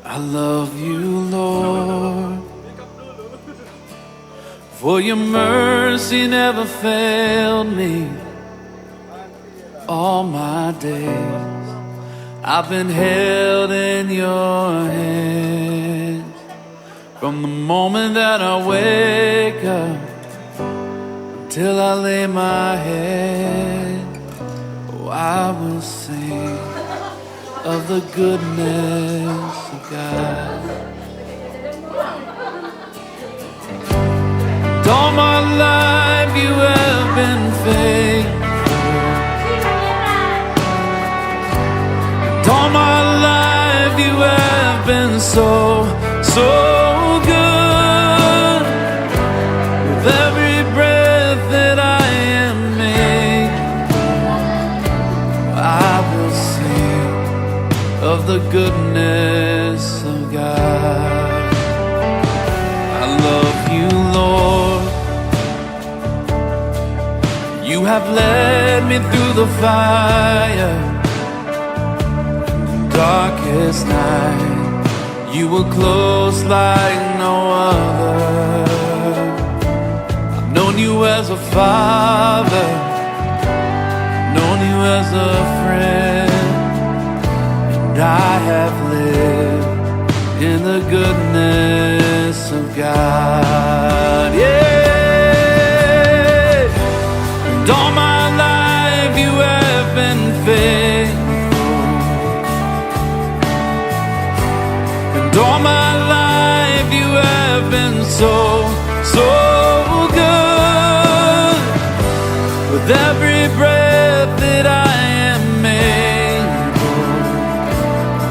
I love you, Lord, for your mercy never failed me. All my days I've been held in your hands. From the moment that I wake up till I lay my head, oh, I will sing of the goodness of God. And all my life you have been faithful. And all my life you have been so, so good. With every breath that I am making, I will sing of the goodness of God. I love you, Lord. You have led me through the fire, in the darkest night. You were close like no other. I've known you as a father, known you as a friend. I have lived in the goodness of God, yeah. And all my life you have been faithful. And all my life you have been so, so good. With every breath that I am able,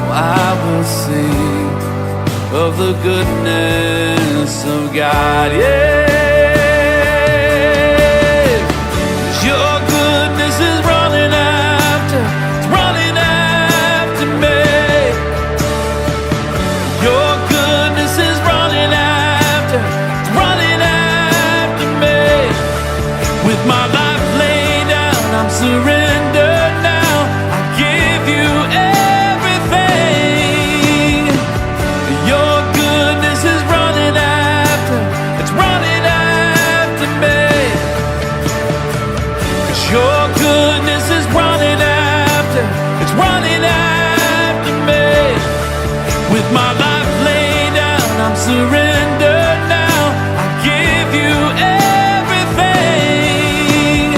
I will sing of the goodness of God, yeah. Your goodness is running after, it's running after me. Your goodness is running after, it's running after me. With my life laid down, I'm surrendered now. I give you my life laid down, I'm surrendered now. I give you everything.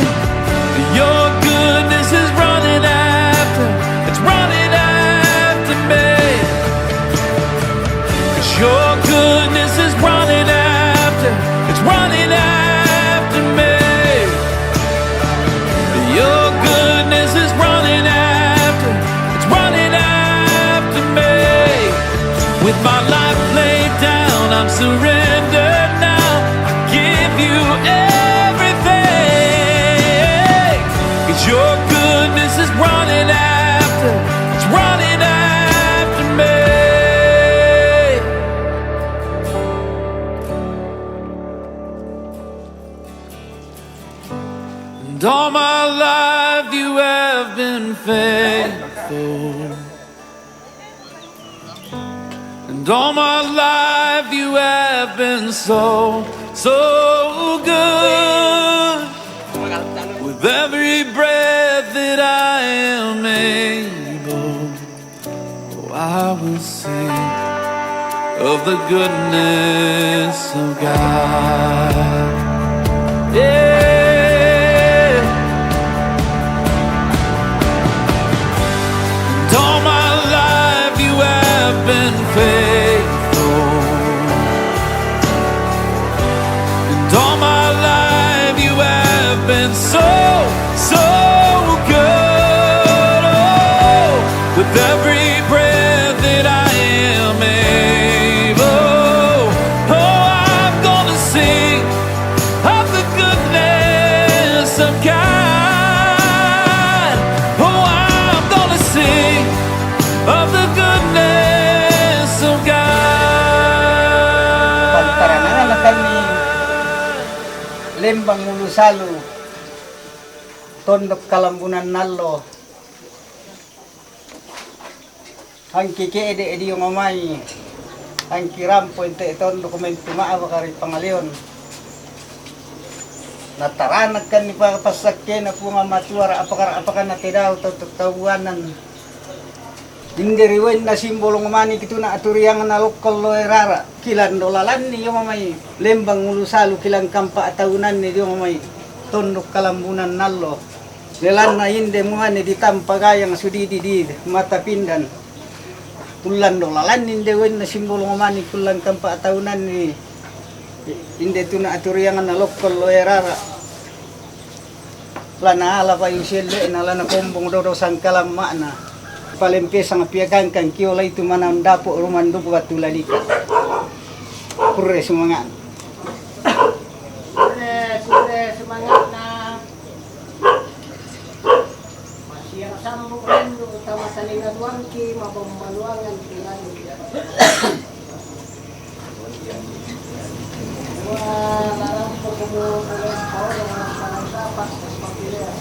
Your goodness is running after, it's running after me. 'Cause your goodness is running after, it's running after me. Your goodness is running after, it's running after me. With my life laid down, I'm surrendered now. I give you everything. 'Cause your goodness is running after, it's running after me. And all my life you have been faithful. And all my life you have been so, so good. With every breath that I am able, oh, I will sing of the goodness of God, yeah. And all my life you have been faithful. And all my life you have been so, so good. Oh, with every breath that I am able, oh, I'm gonna sing of the goodness of God. Oh, I'm gonna sing of the goodness of God. Pantarangan kami Lembang Mulusalu, Tondok Kalambunan Nallo, ang kiki edi yung mamay, ang kirampo ito dokumento maawa kari pangalion. Nataranag kan ni pasakke na po nga matuara apakar na tidaw tawanan. Hindi riwen na simbolo ng mani kito na aturiang na lokal lo erara. Kilan dolalan ni yung mamay lembang ulusalo kilang kampa ataunan ni yung mamay tondok kalambunan nalo. Lelan na hindi mo ni ditampagayang sudidi di mata pindan. Kulan dolalan hindi wen na simbolo ng mani kulang kampa ataunan ni hindi ito na aturiang na lokal lo erara. Lana ala pa yung sila inala na kumbong dodo sang kalama na. Palempes ang piagan kan kiola itu manam dapo rumando buat tulalika. Kure semangat. Kure semangat na masih ang sambung rendo utama salingan wangki mabamaluangan kilan. Wah, larang po kumu kulit ko ng parang dapat mapili ang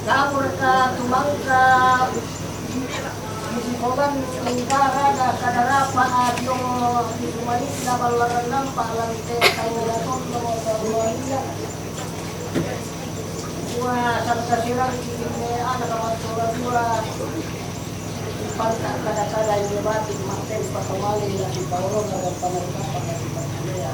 Kapur ka tumangka Isipogan Lingkara na kadarapa at yung Isumanis na balaran ng palante Tayo na kong sa buwaniya Buwa sarkasirang Ikinea na kamatulad buwa Ipanta kada-kada yung libatin Martin patumali na si Paulo na nagpanagkapan na si Pagkilea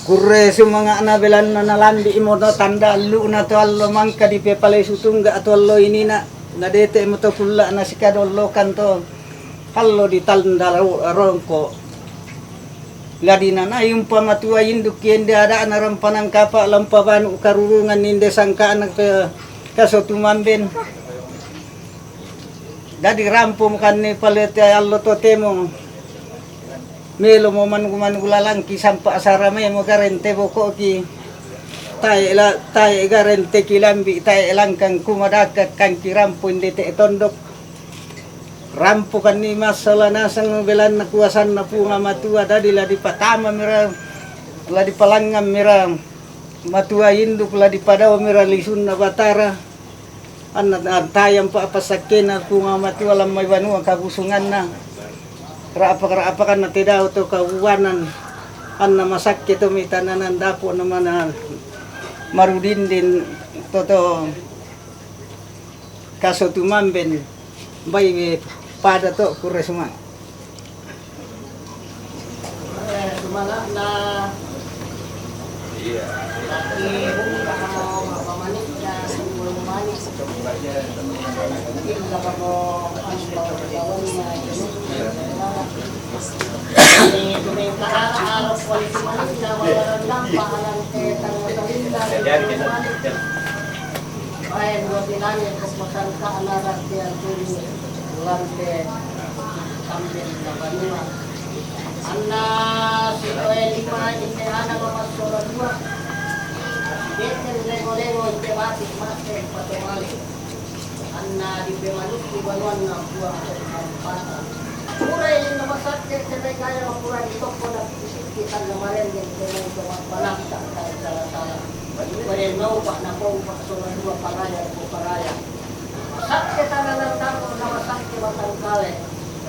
Kure mga anabelan na nalandi mo no tanda lu na to allo mangka di pepalay sutungga ato allo ini na nadete mo to pula na sikadollo kanto allo di tanda rongko ladina na yung pamatua induk yende ada na rampanang kapa lampaban karurungan ninde sangka anak kaso tumamben dadi rampum kan ni palete allo to temong Melo mo man gulalang ki sampa asarame mo garente boko ki tay garente kilambi tay elangkang kumadaka kang kirampo hindi te tondok rampo kan ni masala nasang belan na kuwasan na punga matua dadi la di patama mira la di palangam mira matua induk la di padaw mira lisun na batara an tayang pa pasakin na punga matua lamay banua kabusungan na Raapa kan na tidaw to kawanan an na masakit to may tananan dapo naman na marudin din to kaso tumamben bay pada to kure semua Sumala na pamanik na manis Ila pa mo ang bawang na Dumay araw-araw kuwalit manik na wawalan lang Paalang tetang masalinda Ay, buat nilani Kumpasan ka alarat Diyan tuloy Lante Sambil na banua Anna si Oelima Hindi anak mamasulat dua Deten lengo-lengo Hindi batik master patumali Anna di pemanuk Di banuan na buah Kampatan Kuray yung namasakit Sabay kaya makuray ito po na Kita naman din Kaya ito magbalakta Kahit sala-sala Kaya no pa na po Pasulat dua paraya O paraya Sakit na ng tao Namasakit matangkali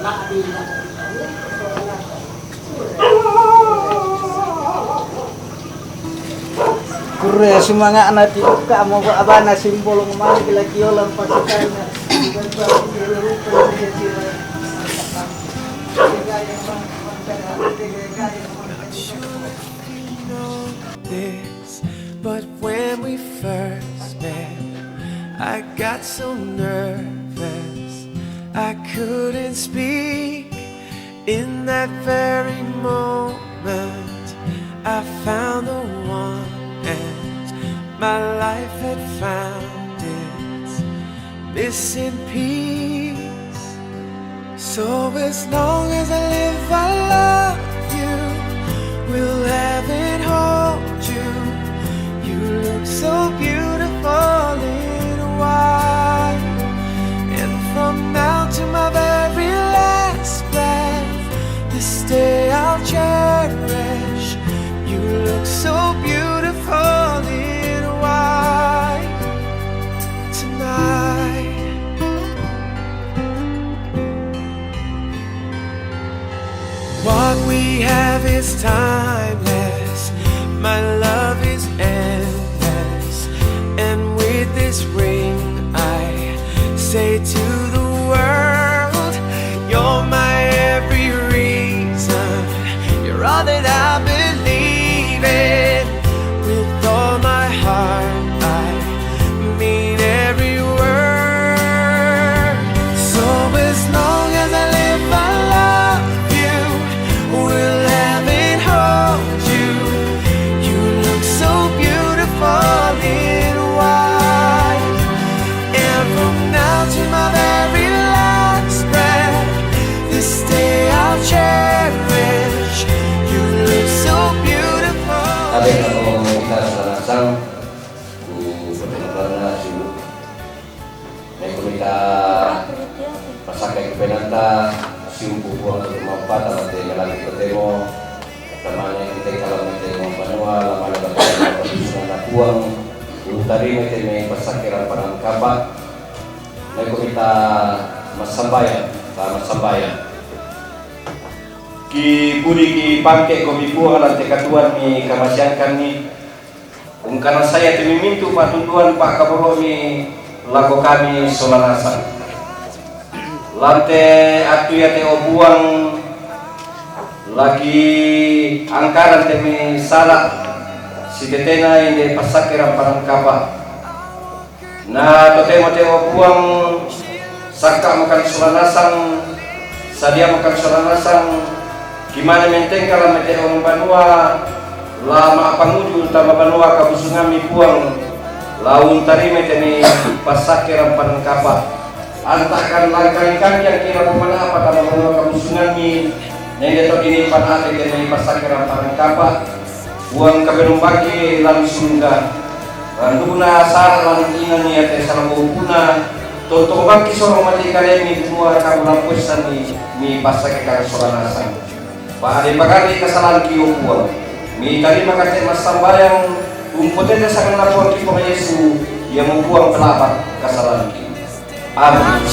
Labi lang Ito na kure semanga anak ka mo abana simbolo mali kila kiolang pasukan na this, but when we first met, I got so nervous I couldn't speak. In that very moment, I found the one, and my life had found its missing piece. So as long as I live, I love you. Will heaven hold you? You look so beautiful in white, and from now to my very last breath, this day I'll cherish. You look so this ring, I say to the world, you're my every reason. You're all that I believe in. With all my heart, I mean every word. So as long as I live, I love you. Will have it hold you. You look so beautiful in white. And from now to my very last breath, this day I'll cherish. You look so beautiful. Ada yang kita sekarang benar-benar sibuk. Yang kita pasakai kepenanta sibuk buang untuk mampat atau melalui ketemu namanya kita kalau ketemu banua lamanya dapat perlusunan buang tadi kita pasakiran parang kapak. Yang kita masambayan ki budi ki pangke ko bibuang lantai katuan mi kamasiankan ni karena saya dimintu patunduan Pak Kapolro mi laku kami solanasan lantai atu ya teo buang lagi angkaran temi salah si tetena ini pasakiran parang kapa nah totemo buang saka makan solanasan sadia makan solanasan gimana menteng kalau meteo banua lama panguju utama banua kabusungan mi buang laun tari meteni pasakiran parang kapa antakan langkah yang kira pemana apa tanah banua kabusungan mi yang detok ini panah meteni pasakiran parang kapa buang kabenumbaki langsung ga randuna sar lan ingan ni ate salangupuna totong baki sorong mati kalemi semua kabulampusan mi pasakiran solanasan Pak Pakari kesalahan kiyo buang. Mi tadi makate mas sambayang umputnya sangat lapor di Tuhan Yesus yang membuang pelapat kesalahan kiyo. Amin.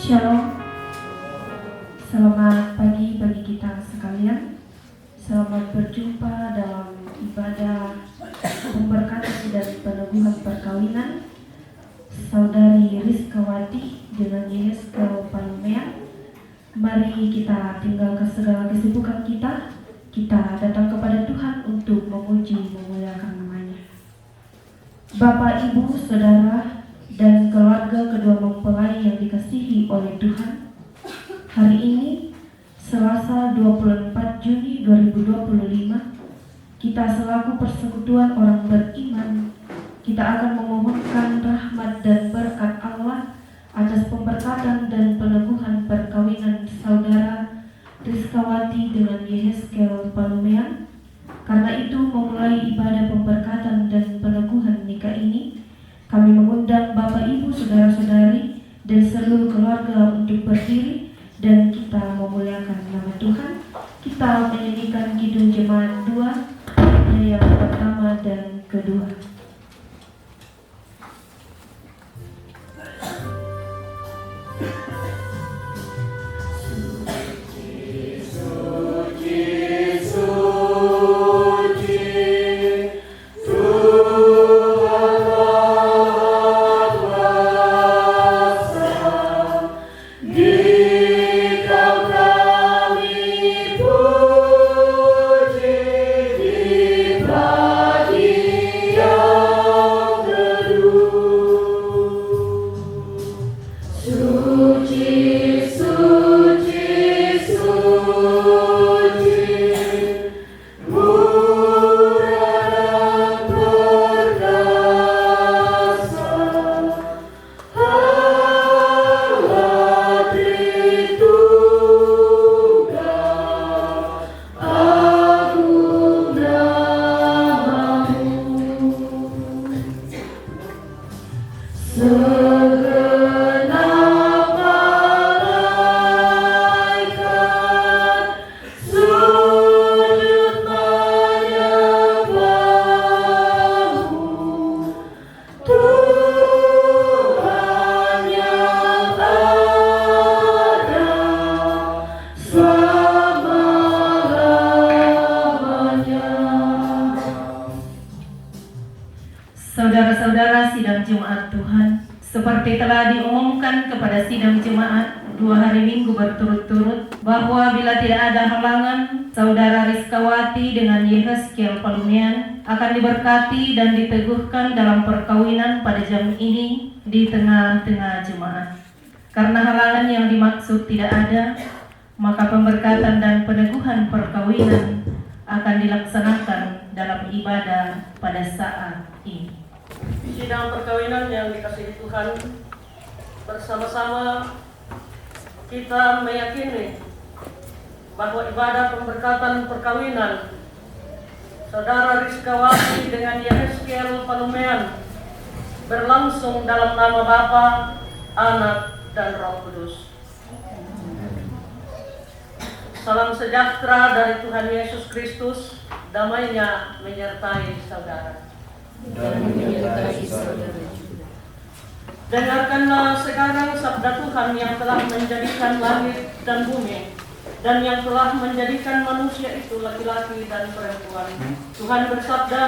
Shalom. Selamat pagi bagi kita sekalian. Selamat berjumpa dalam ibadah pemberkatan dan peneguhan perkawinan Saudari Rizkawati dengan Yeskel Palumean. Mari kita tinggalkan segala kesibukan kita. Kita datang kepada Tuhan untuk memuji memuliakan namanya. Bapak, Ibu, Saudara, dan keluarga kedua mempelai yang dikasihi oleh Tuhan, hari ini Selasa 24 Juni 2025, kita selaku persekutuan orang beriman, kita akan memohonkan rahmat dan berkat Allah atas pemberkatan dan peneguhan perkawinan Saudara Rizkawati dengan Yeskel Palumean. Karena itu, memulai ibadah pemberkatan dan peneguhan nikah ini, kami mengundang Bapak, Ibu, Saudara-saudari, dan seluruh keluarga untuk berdiri dan kita memuliakan nama Tuhan. Kita menyanyikan Kidung Jemaat 2 yang pertama dan kedua. Saudara-saudara sidang Jumat Tuhan, seperti telah diumumkan kepada sidang Jumat 2 hari Minggu berturut-turut bahwa bila tidak ada halangan, Saudara Rizkawati dengan Yeskel Palumean akan diberkati dan diteguhkan dalam perkawinan pada jam ini di tengah-tengah jemaat. Karena halangan yang dimaksud tidak ada, maka pemberkatan dan peneguhan perkawinan akan dilaksanakan dalam ibadah pada saat ini. Sidang perkawinan yang dikasihi Tuhan, bersama-sama kita meyakini bahwa ibadah pemberkatan perkawinan Saudara Rizkawati dengan Yeskel Palumean berlangsung dalam nama Bapa, Anak, dan Roh Kudus. Salam sejahtera dari Tuhan Yesus Kristus, damainya menyertai saudara. Dengarkanlah sekarang sabda Tuhan yang telah menjadikan langit dan bumi dan yang telah menjadikan manusia itu laki-laki dan perempuan. Tuhan bersabda,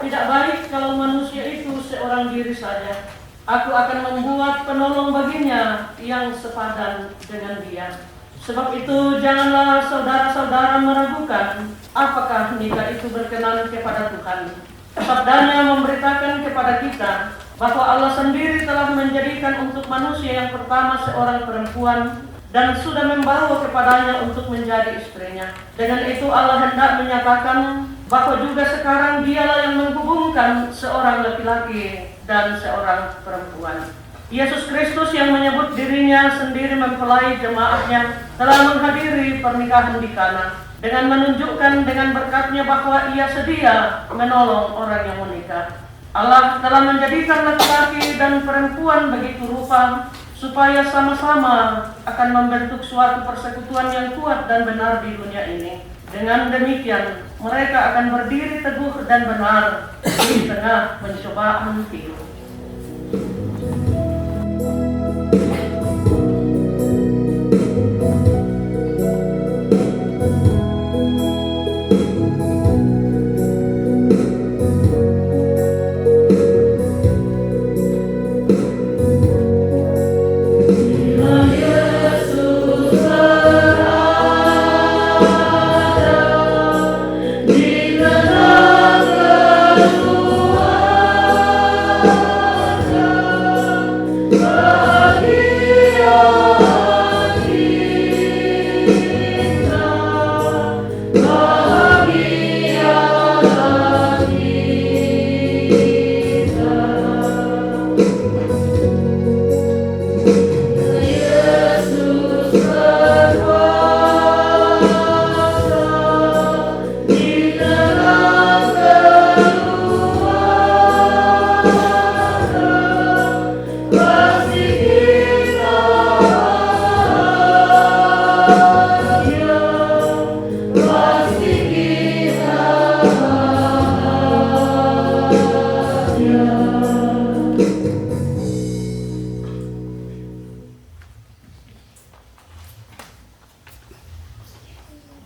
tidak baik kalau manusia itu seorang diri saja. Aku akan membuat penolong baginya yang sepadan dengan dia. Sebab itu janganlah saudara-saudara meragukan apakah nikah itu berkenan kepada Tuhan. Sabdanya memberitakan kepada kita bahwa Allah sendiri telah menjadikan untuk manusia yang pertama seorang perempuan dan sudah membawa kepadanya untuk menjadi istrinya. Dengan itu Allah hendak menyatakan bahwa juga sekarang dialah yang menghubungkan seorang laki-laki dan seorang perempuan. Yesus Kristus yang menyebut dirinya sendiri mempelai jemaatnya telah menghadiri pernikahan di Kana dengan menunjukkan dengan berkatnya bahwa ia sedia menolong orang yang menikah. Allah telah menjadikan laki-laki dan perempuan begitu rupa supaya sama-sama akan membentuk suatu persekutuan yang kuat dan benar di dunia ini. Dengan demikian, mereka akan berdiri teguh dan benar di tengah pencobaan hidup.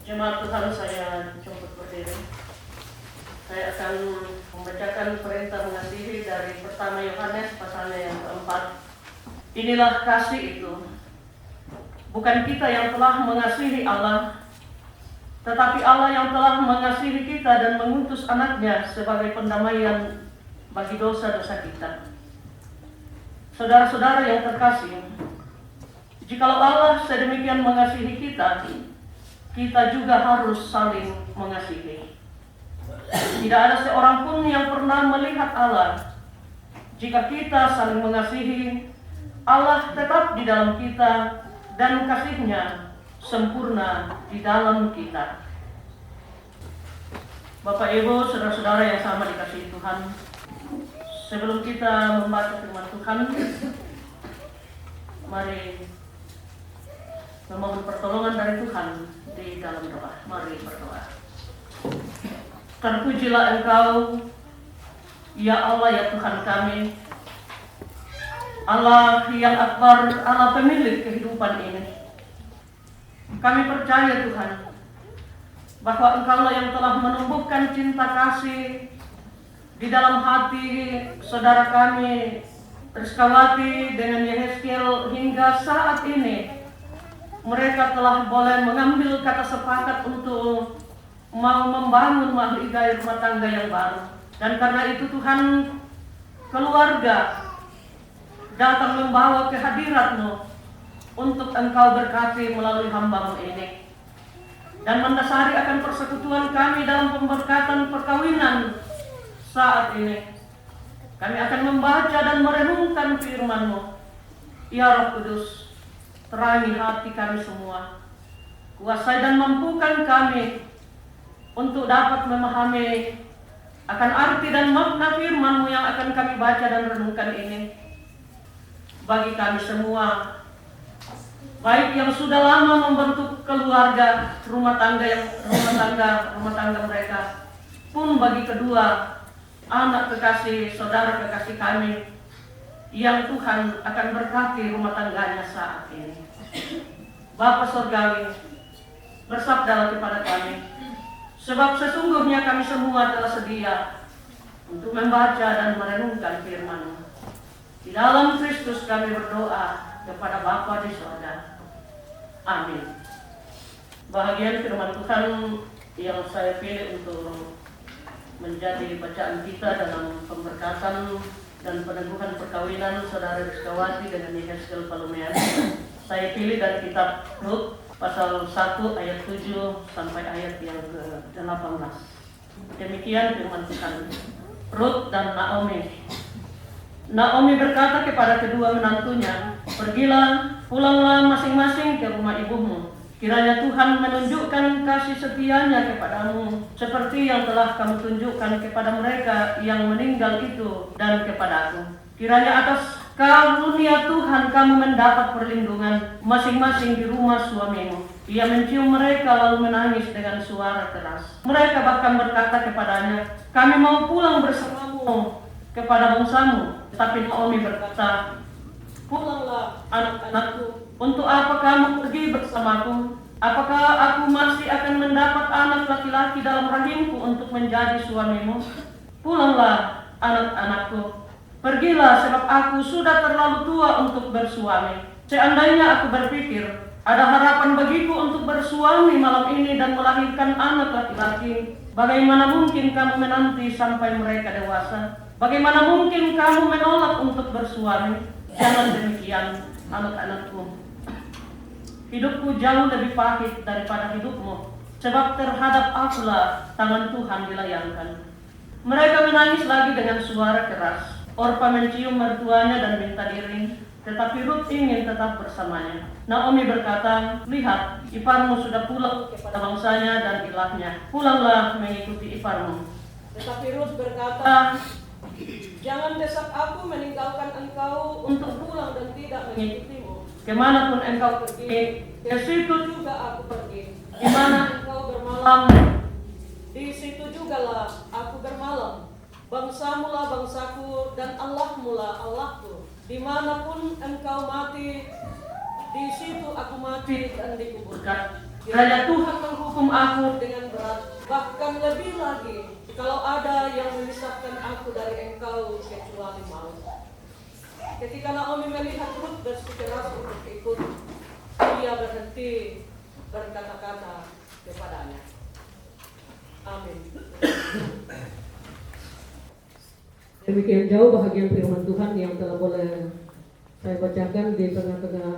Jemaat Tuhan, saya jemput berdiri. Saya akan membacakan perintah mengasihi dari pertama Yohanes pasalnya yang keempat. Inilah kasih itu, bukan kita yang telah mengasihi Allah, tetapi Allah yang telah mengasihi kita dan mengutus anaknya sebagai pendamaian bagi dosa-dosa kita. Saudara-saudara yang terkasih, jikalau Allah sedemikian mengasihi kita, kita juga harus saling mengasihi. Tidak ada seorang pun yang pernah melihat Allah. Jika kita saling mengasihi, Allah tetap di dalam kita dan kasih-Nya sempurna di dalam kita. Bapak Ibu, saudara-saudara yang sama dikasihi Tuhan, sebelum kita membaca firman Tuhan, mari memohon pertolongan dari Tuhan di dalam doa. Mari berdoa. Terpujilah Engkau, ya Allah, ya Tuhan kami, Allah yang akbar, Allah pemilik kehidupan ini. Kami percaya Tuhan, bahwa Engkaulah yang telah menumbuhkan cinta kasih di dalam hati saudara kami Rizkawati dengan Yehezkiel hingga saat ini. Mereka telah boleh mengambil kata sepakat untuk mau membangun mahligai rumah tangga yang baru. Dan karena itu Tuhan, keluarga datang membawa kehadirat-Mu untuk Engkau berkati melalui hamba-Mu ini. Dan mendasari akan persekutuan kami dalam pemberkatan perkawinan saat ini, kami akan membaca dan merenungkan firman-Mu. Ya Roh Kudus, terangi hati kami semua, kuasai dan mampukan kami untuk dapat memahami akan arti dan makna firman-Mu yang akan kami baca dan renungkan ini. Bagi kami semua, baik yang sudah lama membentuk keluarga, rumah tangga mereka, pun bagi kedua anak kekasih, saudara kekasih kami yang Tuhan akan berkati rumah tangganya saat ini. Bapa Surgawi, bersabdalah kepada kami, sebab sesungguhnya kami semua telah sedia untuk membaca dan merenungkan firman-Mu. Di dalam Kristus kami berdoa kepada Bapa di surga. Amin. Bahagian firman Tuhan yang saya pilih untuk menjadi bacaan kita dalam pemberkatan dan peneguhan perkawinan saudara Rizkawati dengan Yehezkiel Palumean, saya pilih dari kitab Rut pasal 1 ayat 7 sampai ayat yang ke-18. Demikian firman Tuhan. Rut dan Naomi. Naomi berkata kepada kedua menantunya, "Pergilah, pulanglah masing-masing ke rumah ibumu. Kiranya Tuhan menunjukkan kasih setia-Nya kepadamu, seperti yang telah kamu tunjukkan kepada mereka yang meninggal itu dan kepadaku. Kiranya atas karunia Tuhan kamu mendapat perlindungan masing-masing di rumah suamimu." Ia mencium mereka lalu menangis dengan suara keras. Mereka bahkan berkata kepadanya, "Kami mau pulang bersamamu kepada bangsamu." Tetapi Naomi berkata, "Pulanglah anak-anakku, untuk apa kamu pergi bersamaku? Apakah aku masih akan mendapat anak laki-laki dalam rahimku untuk menjadi suamimu? Pulanglah anak-anakku, pergilah sebab aku sudah terlalu tua untuk bersuami. Seandainya aku berpikir, ada harapan bagiku untuk bersuami malam ini dan melahirkan anak laki-laki, bagaimana mungkin kamu menanti sampai mereka dewasa? Bagaimana mungkin kamu menolak untuk bersuami? Jangan demikian, anak-anakku. Hidupku jauh lebih pahit daripada hidupmu, sebab terhadap akulah tangan Tuhan dilayangkan." Mereka menangis lagi dengan suara keras. Orpa mencium mertuanya dan minta diri, tetapi Rut ingin tetap bersamanya. Naomi berkata, "Lihat, iparmu sudah pulang kepada bangsanya dan ilahnya. Pulanglah mengikuti iparmu." Tetapi Rut berkata, "Jangan desak aku meninggalkan engkau untuk pulang dan tidak mengikutimu. Kemanapun engkau pergi, ke situ juga aku pergi. Di mana engkau bermalam, di situ jugalah aku bermalam. Bangsamu lah bangsaku dan Allahmu lah Allahku. Dimanapun engkau mati, di situ aku mati dan dikuburkan." Kiranya Tuhan menghukum aku dengan berat. bahkan lebih lagi kalau ada yang memisahkan aku dari Engkau kecuali maut. Ketika Naomi melihat Rut bersikeras untuk ikut, ia berhenti berkata-kata kepadanya. Amin. Demikian jauh bahagian firman Tuhan yang telah boleh saya bacakan di tengah-tengah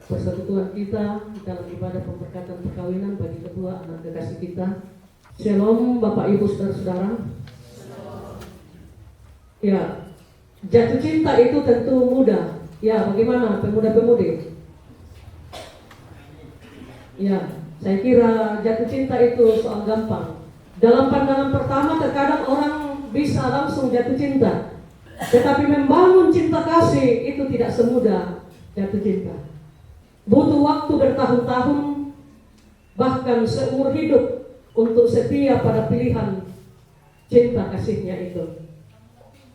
persekutuan kita dalam ibadah pemberkatan perkawinan bagi kedua anak kekasih kita. Shalom Bapak Ibu Saudara-saudara. Ya, jatuh cinta itu tentu mudah. Ya, bagaimana pemuda-pemudi? Ya, saya kira jatuh cinta itu soal gampang. Dalam pandangan pertama terkadang orang bisa langsung jatuh cinta. Tetapi membangun cinta kasih itu tidak semudah jatuh cinta. Butuh waktu bertahun-tahun, bahkan seumur hidup untuk setia pada pilihan cinta kasihnya itu.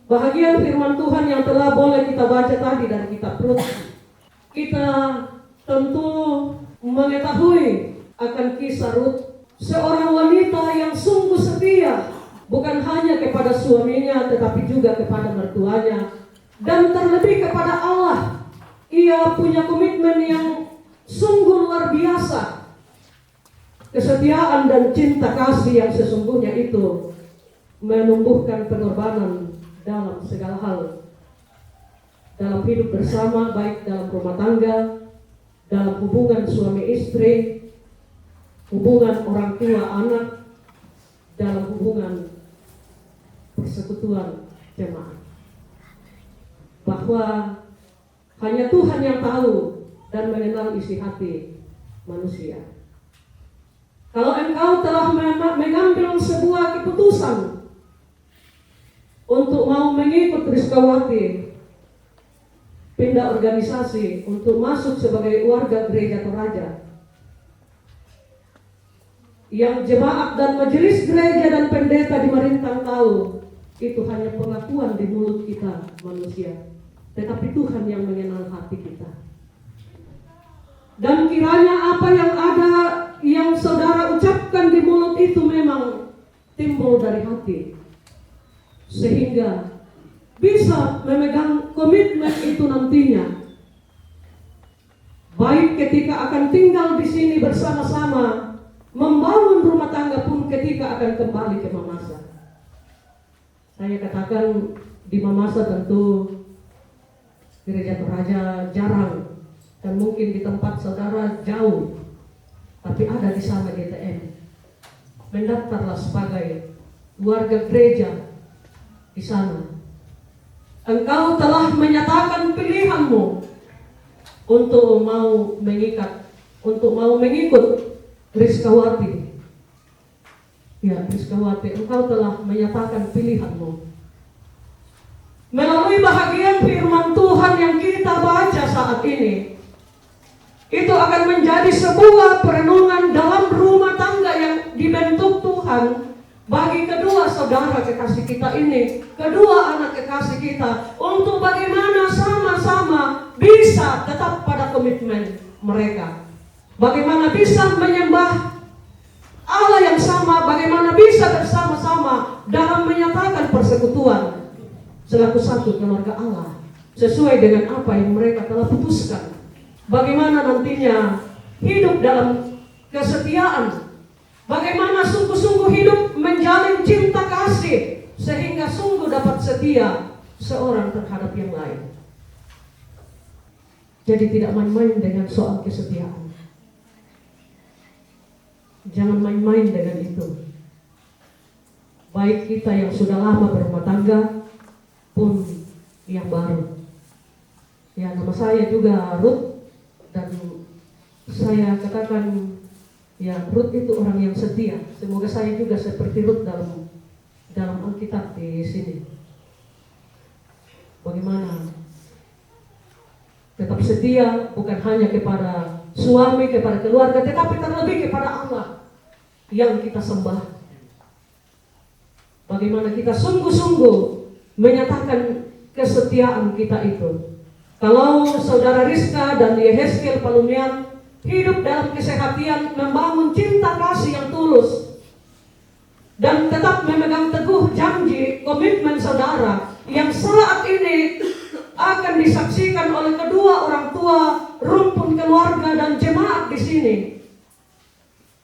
Bahagian firman Tuhan yang telah boleh kita baca tadi dari kitab Rut, kita tentu mengetahui akan kisah Rut, seorang wanita yang sungguh setia, bukan hanya kepada suaminya tetapi juga kepada mertuanya, dan terlebih kepada Allah. Ia punya komitmen yang sungguh luar biasa. Kesetiaan dan cinta kasih yang sesungguhnya itu menumbuhkan pengorbanan dalam segala hal, dalam hidup bersama, baik dalam rumah tangga, dalam hubungan suami istri, hubungan orang tua anak, dalam hubungan persekutuan jemaat. Bahwa hanya Tuhan yang tahu dan mengenal isi hati manusia. Kalau engkau telah mengambil sebuah keputusan untuk mau mengikut Rizkawati, pindah organisasi untuk masuk sebagai warga gereja Toraja, yang jemaat dan majelis gereja dan pendeta di Marintang tahu, itu hanya pengakuan di mulut kita manusia, tetapi Tuhan yang mengenal hati kita. Dan kiranya apa yang ada, yang saudara ucapkan di mulut itu memang timbul dari hati, sehingga bisa memegang komitmen itu nantinya, baik ketika akan tinggal di sini bersama-sama, membangun rumah tangga pun ketika akan kembali ke Mamasa. Saya katakan di Mamasa tentu gereja Toraja jarang, dan mungkin di tempat saudara jauh, tapi ada di sana GTM. Mendaftarlah sebagai warga gereja di sana. Engkau telah menyatakan pilihanmu untuk mau mengikut Rizkawati. Ya, Rizkawati, engkau telah menyatakan pilihanmu. Melalui bahagian firman Tuhan yang kita baca saat ini, itu akan menjadi sebuah perenungan dalam rumah tangga yang dibentuk Tuhan bagi kedua saudara kekasih kita ini, kedua anak kekasih kita, untuk bagaimana sama-sama bisa tetap pada komitmen mereka. Bagaimana bisa menyembah Allah yang sama, bagaimana bisa bersama-sama dalam menyatakan persekutuan selaku satu keluarga Allah, sesuai dengan apa yang mereka telah putuskan. Bagaimana nantinya hidup dalam kesetiaan, bagaimana sungguh-sungguh hidup menjalin cinta kasih, sehingga sungguh dapat setia seorang terhadap yang lain. Jadi tidak main-main dengan soal kesetiaan. Jangan main-main dengan itu. Baik kita yang sudah lama berumah tangga pun yang baru. Ya, nama saya juga Ruth. Dan saya katakan, ya, Rut itu orang yang setia. Semoga saya juga seperti Rut dalam Alkitab di sini. Bagaimana tetap setia bukan hanya kepada suami, kepada keluarga, tetapi terlebih kepada Allah yang kita sembah. Bagaimana kita sungguh-sungguh menyatakan kesetiaan kita itu. Kalau saudara Rizka dan Yehezkiel Palumian hidup dalam kesehatan, membangun cinta kasih yang tulus, dan tetap memegang teguh janji komitmen saudara yang saat ini akan disaksikan oleh kedua orang tua, rumpun keluarga dan jemaat di sini,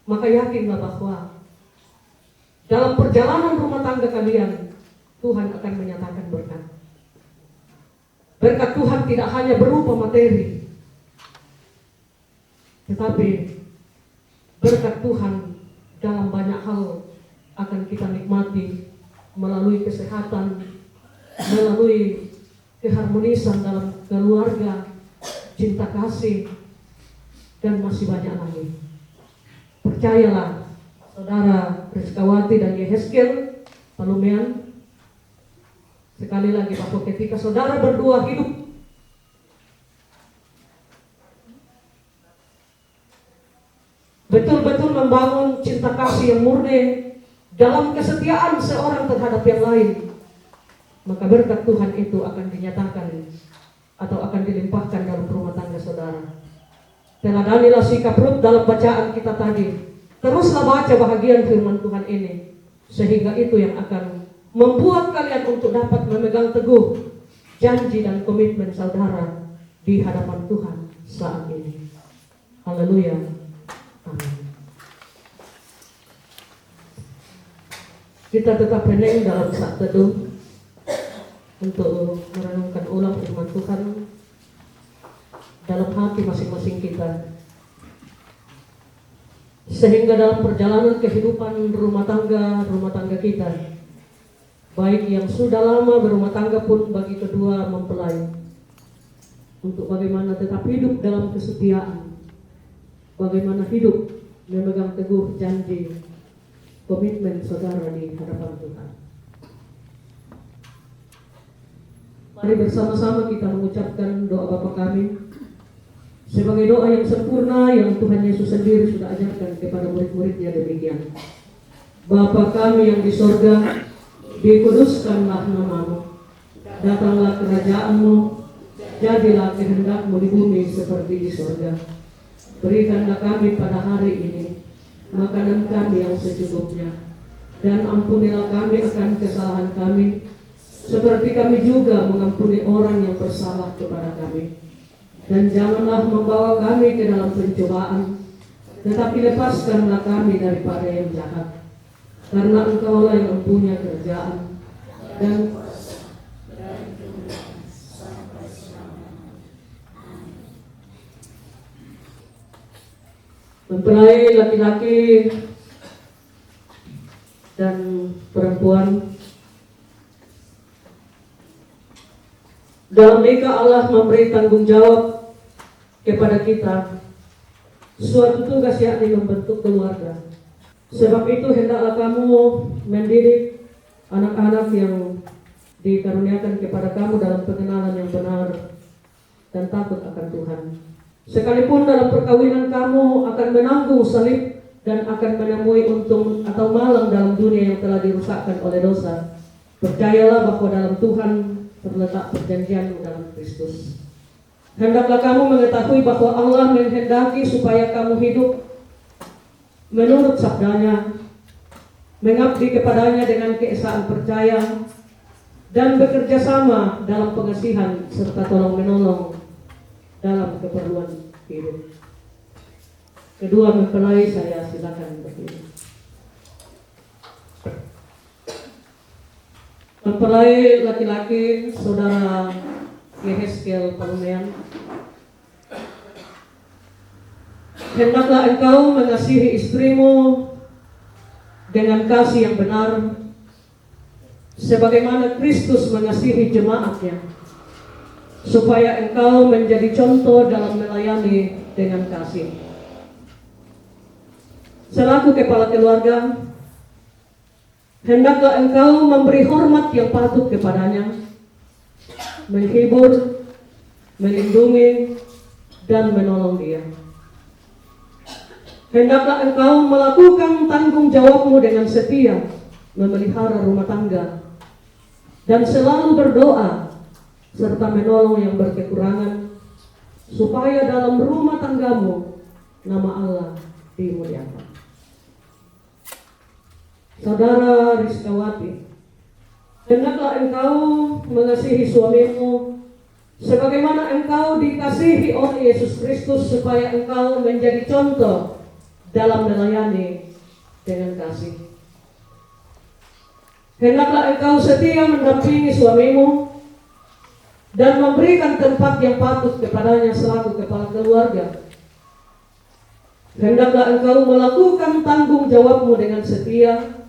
maka yakinlah bahwa dalam perjalanan rumah tangga kalian, Tuhan akan menyatakan berkat. Berkat Tuhan tidak hanya berupa materi, tetapi berkat Tuhan dalam banyak hal akan kita nikmati melalui kesehatan, melalui keharmonisan dalam keluarga, cinta kasih, dan masih banyak lagi. Percayalah, Saudara Rizkawati dan Yehezkiel Palumean, sekali lagi bahwa ketika saudara berdua hidup betul-betul membangun cinta kasih yang murni dalam kesetiaan seorang terhadap yang lain, maka berkat Tuhan itu akan dinyatakan atau akan dilimpahkan dalam rumah tangga saudara. Teladanilah sikap Rut dalam bacaan kita tadi. Teruslah baca bahagian firman Tuhan ini, sehingga itu yang akan membuat kalian untuk dapat memegang teguh janji dan komitmen saudara di hadapan Tuhan saat ini. Haleluya. Amin. Kita tetap hening dalam saat teduh untuk merenungkan ulang firman Tuhan dalam hati masing-masing kita, sehingga dalam perjalanan kehidupan rumah tangga kita, baik yang sudah lama berumah tangga pun bagi kedua mempelai, untuk bagaimana tetap hidup dalam kesetiaan, bagaimana hidup memegang teguh janji komitmen saudara di hadapan Tuhan. Mari bersama-sama kita mengucapkan doa Bapa kami sebagai doa yang sempurna yang Tuhan Yesus sendiri sudah ajarkan kepada murid-muridnya demikian. Bapa kami yang di sorga, dikuduskanlah namamu, datanglah kerajaanmu, jadilah kehendakmu di bumi seperti di sorga. Berikanlah kami pada hari ini makanan kami yang secukupnya, dan ampunilah kami akan kesalahan kami, seperti kami juga mengampuni orang yang bersalah kepada kami. Dan janganlah membawa kami ke dalam pencobaan, tetapi lepaskanlah kami daripada yang jahat. Karena Engkaulah yang mempunyai kerajaan dan mempelai laki-laki dan perempuan. Dalam nikah Allah memberi tanggung jawab kepada kita suatu tugas, yakni membentuk keluarga. Sebab itu hendaklah kamu mendidik anak-anak yang dikaruniakan kepada kamu dalam pengenalan yang benar dan takut akan Tuhan. Sekalipun dalam perkawinan kamu akan menanggung salib dan akan menemui untung atau malang dalam dunia yang telah dirusakkan oleh dosa, percayalah bahwa dalam Tuhan terletak perjanjian dalam Kristus. Hendaklah kamu mengetahui bahwa Allah menghendaki supaya kamu hidup menurut sabdanya, mengabdi kepadanya dengan keesaan percaya, dan bekerja sama dalam pengasihan serta tolong-menolong dalam keperluan hidup. Kedua mempelai saya silakan berdiri. Mempelai laki-laki Saudara Yehezkiel Palumean, hendaklah engkau mengasihi istrimu dengan kasih yang benar, sebagaimana Kristus mengasihi jemaatnya, supaya engkau menjadi contoh dalam melayani dengan kasih. Selaku kepala keluarga, hendaklah engkau memberi hormat yang patut kepadanya, menghibur, melindungi, dan menolong dia. Hendaklah engkau melakukan tanggung jawabmu dengan setia, memelihara rumah tangga, dan selalu berdoa, serta menolong yang berkekurangan, supaya dalam rumah tanggamu nama Allah dimuliakan. Saudara Rizkawati, hendaklah engkau mengasihi suamimu sebagaimana engkau dikasihi oleh Yesus Kristus, supaya engkau menjadi contoh dalam melayani dengan kasih. Hendaklah engkau setia mendampingi suamimu dan memberikan tempat yang patut kepadanya selaku kepala keluarga. Hendaklah engkau melakukan tanggung jawabmu dengan setia,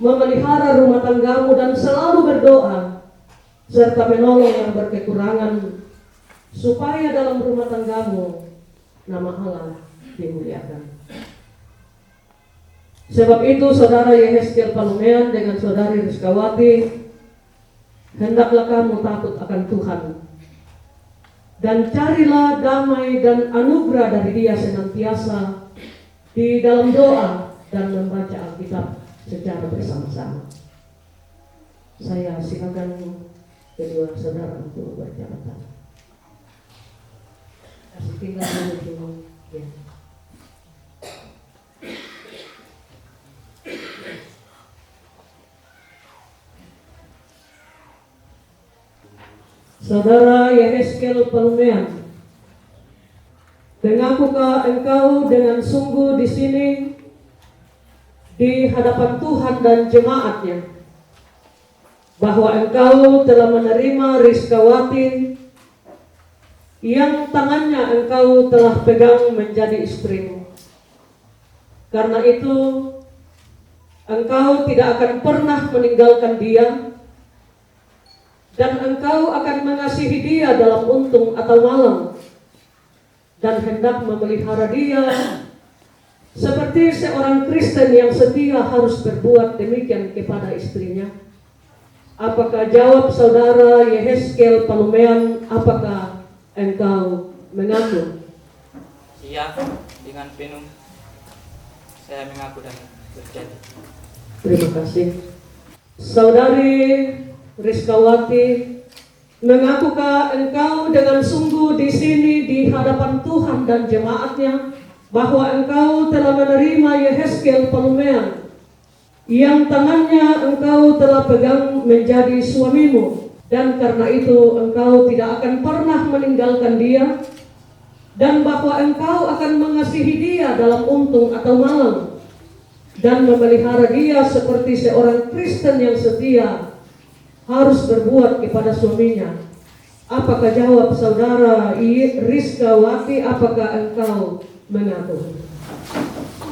memelihara rumah tanggamu dan selalu berdoa, serta menolong yang berkekurangan, supaya dalam rumah tanggamu nama Allah dimuliakan. Sebab itu saudara Yehezkiel Palumean dengan saudari Rizkawati, hendaklah kamu takut akan Tuhan, dan carilah damai dan anugerah dari Dia senantiasa di dalam doa dan membaca Alkitab secara bersama-sama. Saya silakan kedua saudara untuk berbicara. Kasih tinggal dulu ya. Saudara Yehezkiel Palumean, mengakukah engkau dengan sungguh di sini di hadapan Tuhan dan jemaatnya bahwa engkau telah menerima Rizkawati yang tangannya engkau telah pegang menjadi istrimu? Karena itu engkau tidak akan pernah meninggalkan dia, dan engkau akan mengasihi dia dalam untung atau malam, dan hendak memelihara dia seperti seorang Kristen yang setia harus berbuat demikian kepada istrinya. Apakah jawab saudara Yehezkiel Palumean, apakah engkau mengaku? Iya, dengan penuh saya mengaku dan berjanji. Terima kasih. Saudari Rizkawati, mengakukah engkau dengan sungguh di sini di hadapan Tuhan dan jemaatnya bahwa engkau telah menerima Yehezkiel Palumean yang tangannya engkau telah pegang menjadi suamimu, dan karena itu engkau tidak akan pernah meninggalkan dia, dan bahwa engkau akan mengasihi dia dalam untung atau malam, dan memelihara dia seperti seorang Kristen yang setia harus berbuat kepada suaminya? Apakah jawab saudara Rizkawati, apakah engkau mengaku?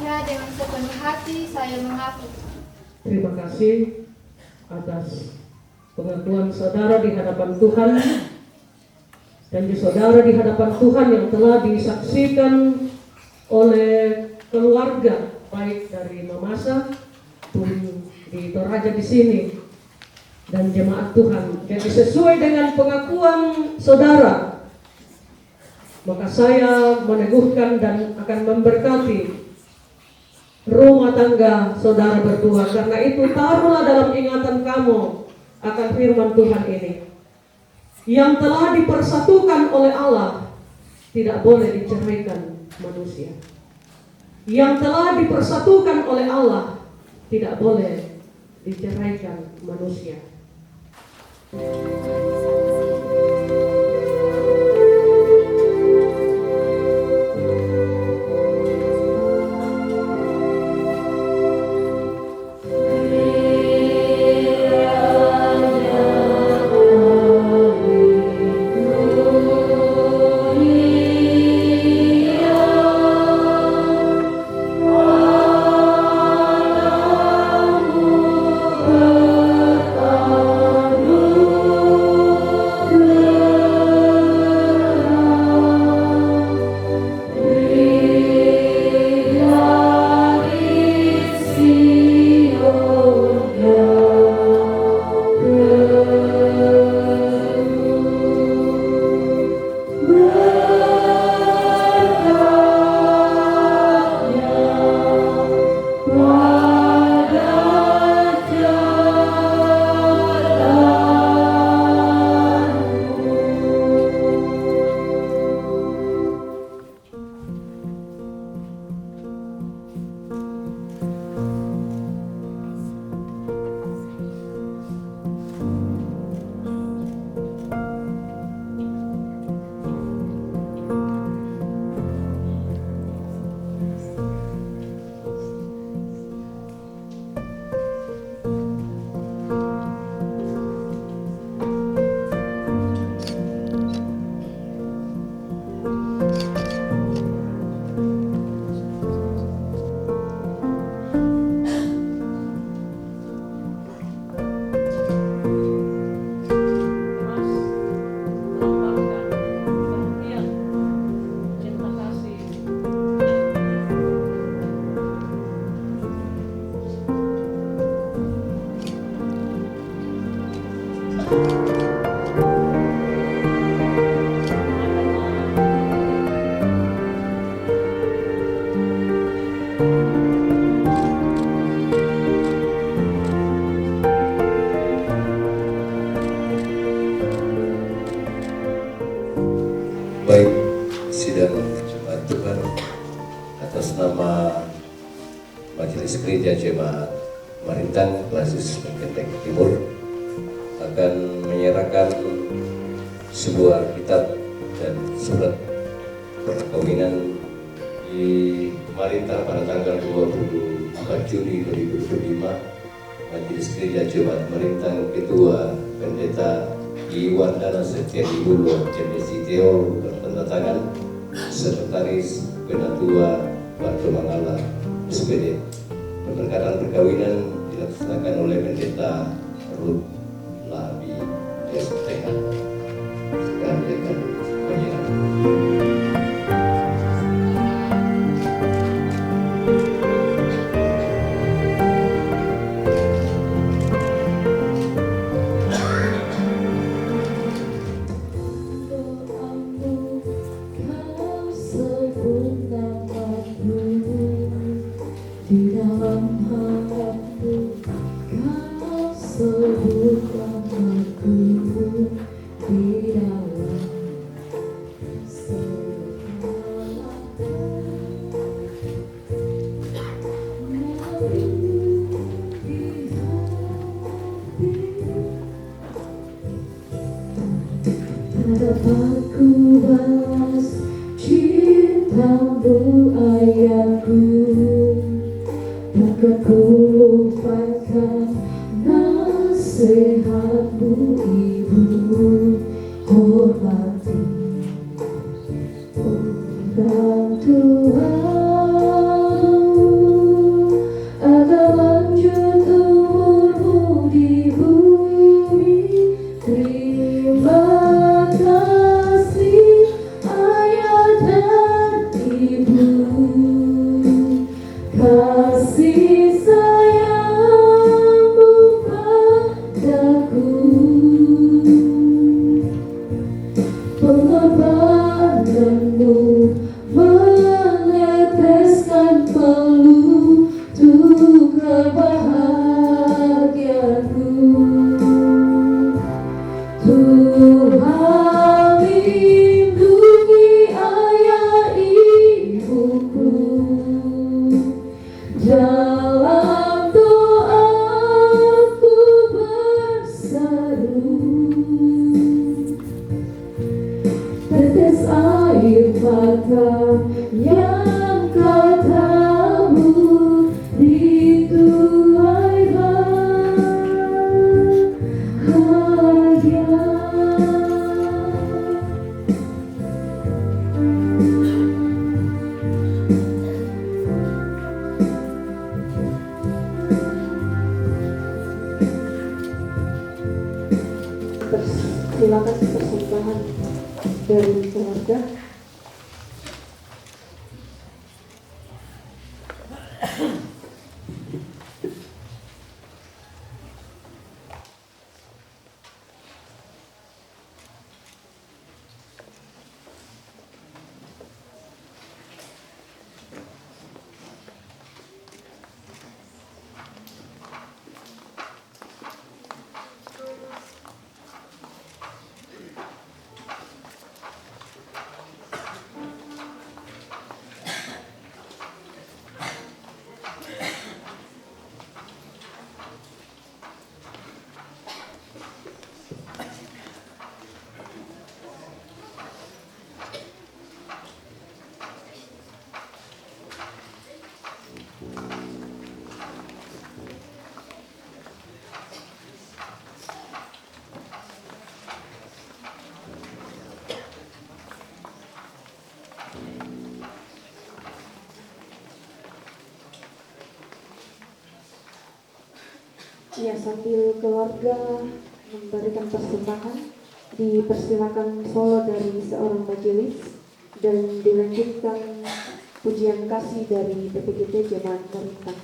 Ya, dengan sepenuh hati saya mengaku. Terima kasih atas pengakuan saudara di hadapan Tuhan, dan saudara di hadapan Tuhan yang telah disaksikan oleh keluarga baik dari Mamasa pun di Toraja di sini dan jemaat Tuhan. Jadi sesuai dengan pengakuan saudara, maka saya meneguhkan dan akan memberkati rumah tangga saudara berdua. Karena itu taruhlah dalam ingatan kamu akan firman Tuhan ini, yang telah dipersatukan oleh Allah tidak boleh diceraikan manusia. Yang telah dipersatukan oleh Allah tidak boleh diceraikan manusia. sidang Jemaat Tuhan atas nama Majelis Gereja Jemaat Marintang Klasis Menteng Timur akan menyerahkan sebuah kitab dan surat perkawinan di Marintang pada tanggal 24 Juni 2025. Majelis Gereja Jemaat Marintang Ketua Pendeta Iwandana Setiadibulo MSc Theo bertanda tangan, Sekretaris Penatua Batu Mangala SPD. Pemberkatan perkawinan dilaksanakan oleh Pendeta Ruth Labi STH. Sekarang dia akan menyerahkan. Hadapanku balas cintamu ayahku, takkan ku lupakan nasihatmu ibu. Hormati undang Tuhan agar lanjut umurmu di bumi. Terima kasih ayah dan ibu, kasih sayangmu padaku, pengorbananmu meneteskan peluh untuk kebahagiaanku. Tuhan lindungi ayah ibuku, dalam doaku berseru. Tetes air mata yang kau tabur itu air bahagia. Silakan persembahan dari keluarga. Ya, sambil keluarga memberikan persembahan, dipersilakan solo dari seorang majelis dan dilanjutkan pujian kasih dari PPGT Jemaat Marintang.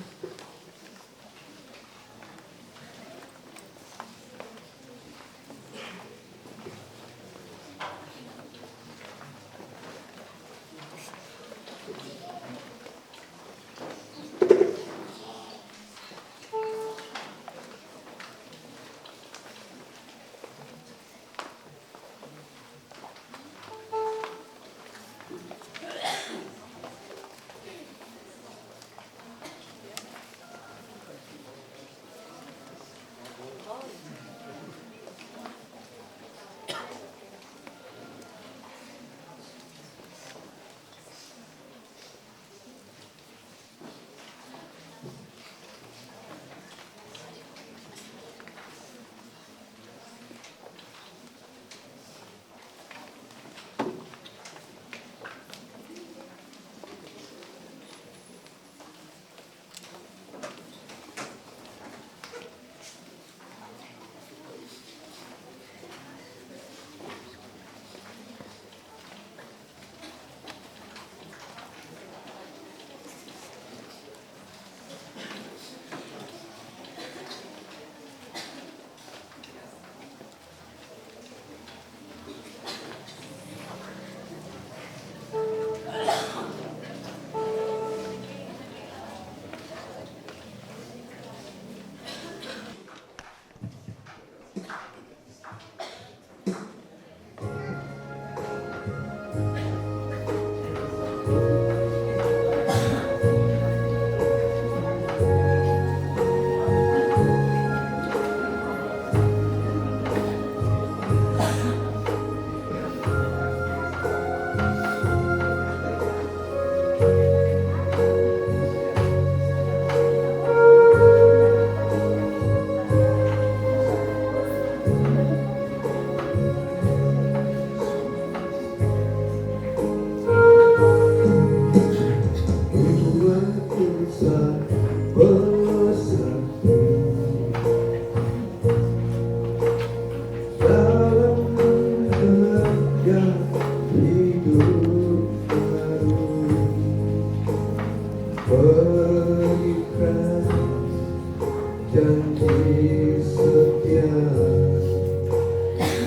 janji setia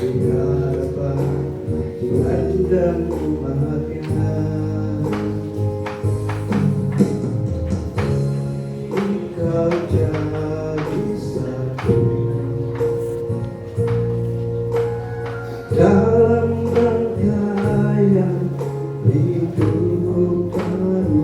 di hadapan Tuhan dan umatnya. Engkau jadi satu dalam rangkaian hidup baru.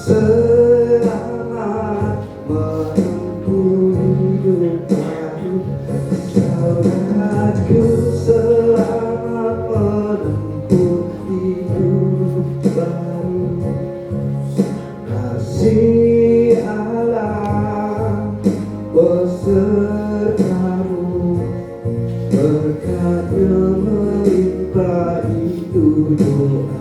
Selamat menempuh hidup baru, saudaraku, selamat menempuh hidup baru. Kasih Allah besertamu, berkat-Nya melimpah, itu doaku.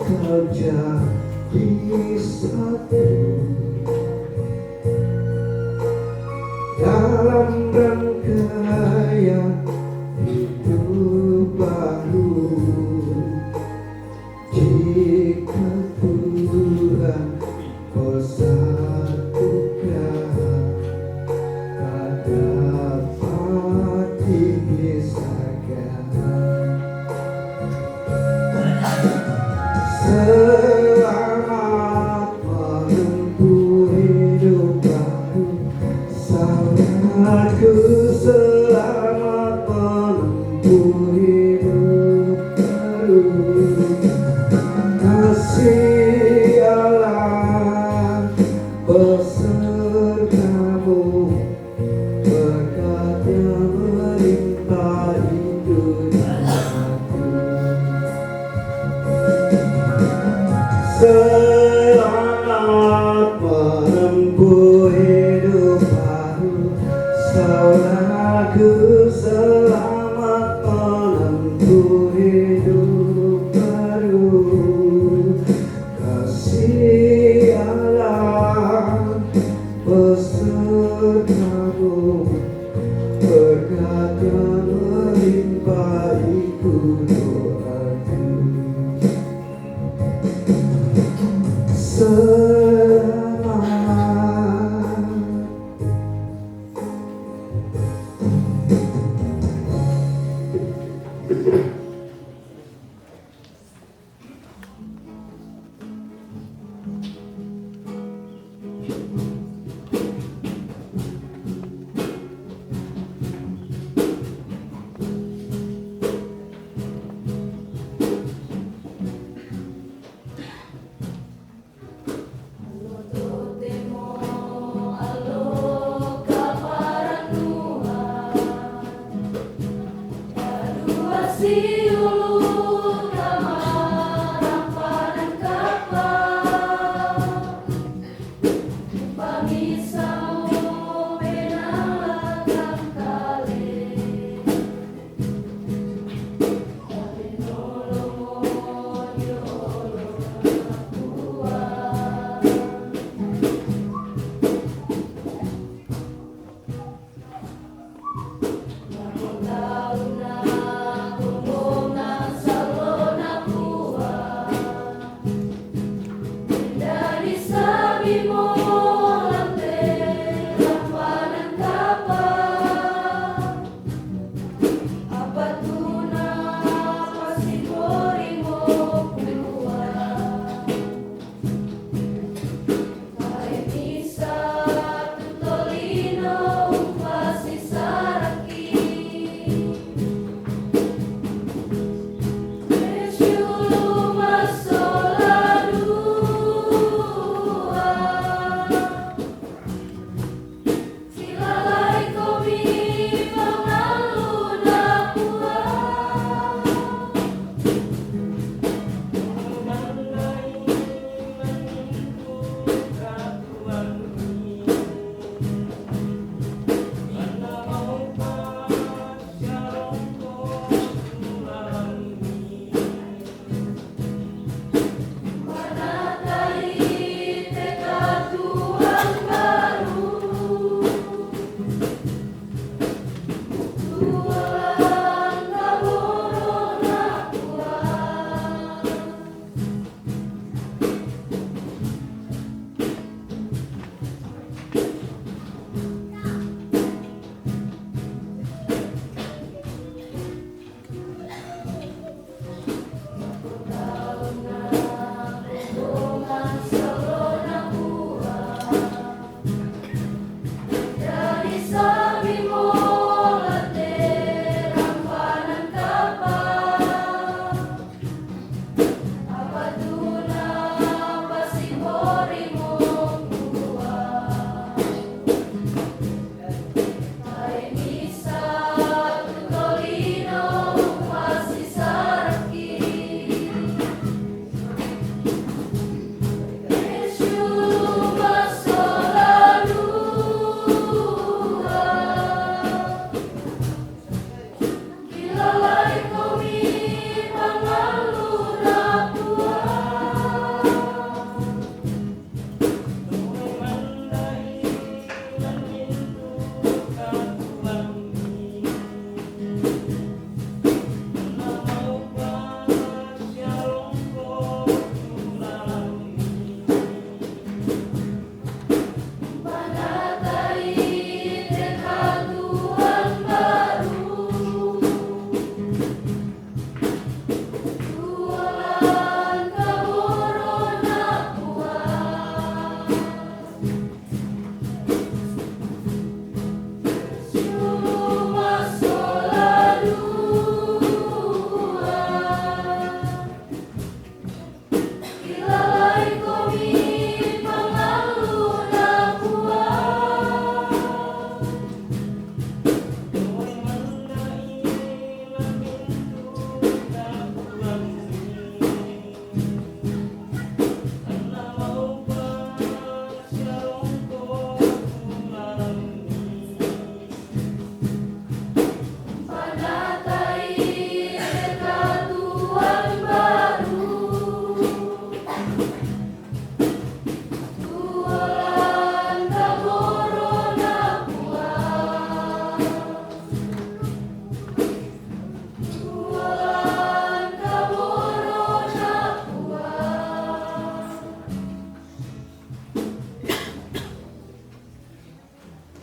Kau jadi satu dalam rangkaian hidup baru. Jika Tuhan bersatukan, tak dapat dipisahkan. Selamat menempuh hidup baru, saudaraku, selamat menempuh hidup baru. Kasih Allah besertamu, berkat-Nya melimpah, itu doaku. Selamat menempuh